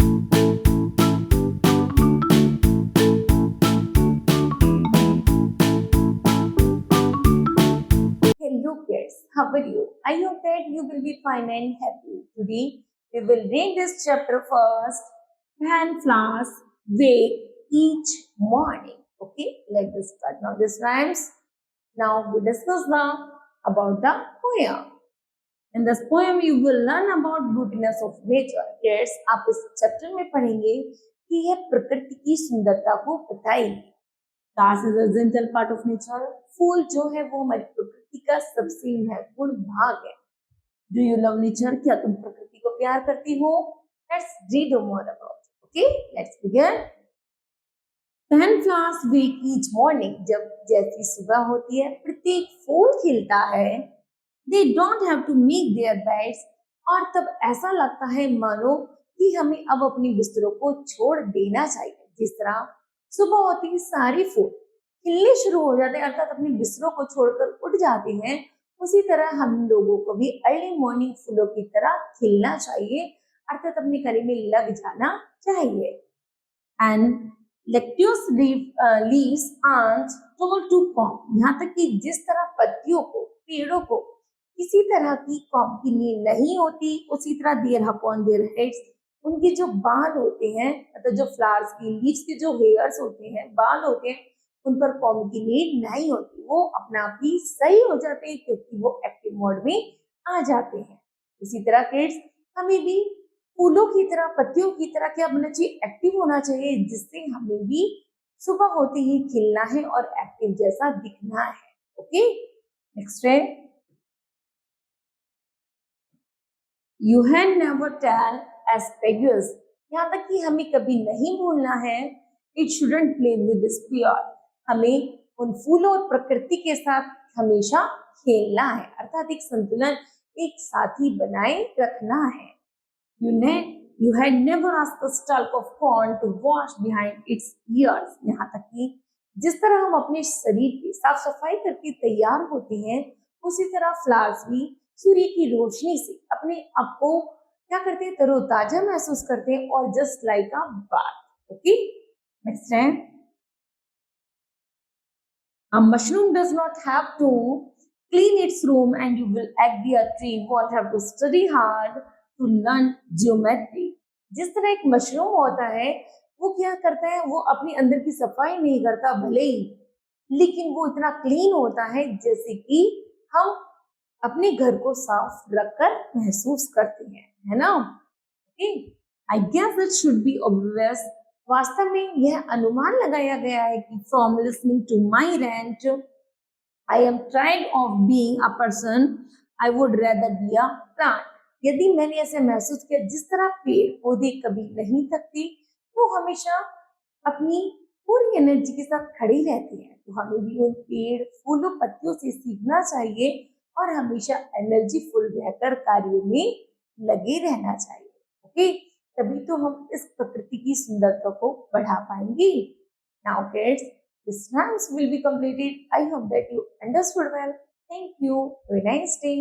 Hello kids, how are you? I hope that you will be fine and happy. Today we will read this chapter first. Fan flowers wake each morning. Okay, let's start now. This rhymes. Now we discuss now about the poem. In this poem you will learn about beautiness of nature. Kids, आप इस chapter में पढ़ेंगे कि यह प्रकृति की सुंदरता को बताएगी. Grass is a gentle part of nature. फूल जो है वो हमारी प्रकृति का सबसे महत्वपूर्ण भाग है. Do you love nature? क्या तुम प्रकृति को प्यार करती हो? Let's read more about it. Okay, let's begin. When flowers wake each morning, जब जैसी सुबह होती है प्रत्येक फूल खिलता है. They don't have to make their beds. और तब ऐसा लगता है मानो कि हमें अब अपनी बिस्तरों को छोड़ देना चाहिए. जिस तरह सुबह होती ही सारी फूल खिलने शुरू हो जाते हैं, अर्थात अपनी बिस्तरों को छोड़कर उठ जाते हैं, उसी तरह हम लोगों को भी अर्ली मॉर्निंग फूलों की तरह खिलना चाहिए, अर्थात अपने कार्य में लग जाना चाहिए. And lettuce leaves are told to come. यहाँ तक कि जिस तरह पत्तियों को, पेड़ों को किसी तरह की कॉम की नीड नहीं होती, उसी तरह देयर अपॉन देयर हेड्स, उनके जो बाल होते हैं, मतलब जो फ्लावर्स की लीव्स के जो हेयर्स होते हैं, बाल होते हैं, उन पर कॉम की नीड नहीं होती. वो अपना आप ही सही हो जाते हैं क्योंकि वो एक्टिव मोड में आ जाते हैं. उसी तरह किड्स, हमें भी फूलों की तरह, पत्तियों की तरह क्या होना चाहिए? एक्टिव होना चाहिए, जिससे हमें भी सुबह होते ही खिलना है और एक्टिव जैसा दिखना है. ओके, नेक्स्ट है, you had never tell asparagus. यहाँ तक कि हमें कभी नहीं भूलना है, it shouldn't play with spear. हमें उन फूलों और प्रकृति के साथ हमेशा खेलना है, अर्थात एक संतुलन, एक साथी बनाए रखना है. You had never asked the stalk of corn to wash behind its ears. यहाँ तक कि जिस तरह हम अपने शरीर की साफ सफाई करके तैयार होते हैं, उसी तरह फ्लावर्स भी सूर्य की रोशनी से अपने आप को क्या करते हैं? तरोताजा महसूस करते हैं. और just like a bath. Okay, next है, a mushroom does not have to clean its room and you will act the tree won't have to study hard to learn geometry. जिस तरह एक मशरूम होता है, वो क्या करता है? वो अपने अंदर की सफाई नहीं करता भले ही, लेकिन वो इतना क्लीन होता है जैसे कि हम अपने घर को साफ रखकर महसूस करते हैं, है ना? I guess it should be obvious. वास्तव में यह अनुमान लगाया गया है कि from listening to my rant I am tired of being a person I would rather be a plant. यदि मैंने ऐसे महसूस किया, जिस तरह पेड़ पौधे कभी नहीं थकते, वो हमेशा अपनी पूरी एनर्जी के साथ खड़े रहते हैं, तो हमें भी उन पेड़, फूलों, पत्तियों से सीखना चाहिए और हमेशा एनर्जी फुल रहकर कार्य में लगे रहना चाहिए. ओके, तभी तो हम इस प्रकृति की सुंदरता को बढ़ा पाएंगे. Now kids, this rhymes will be completed. I hope that you understood well. Thank you. Have a nice day.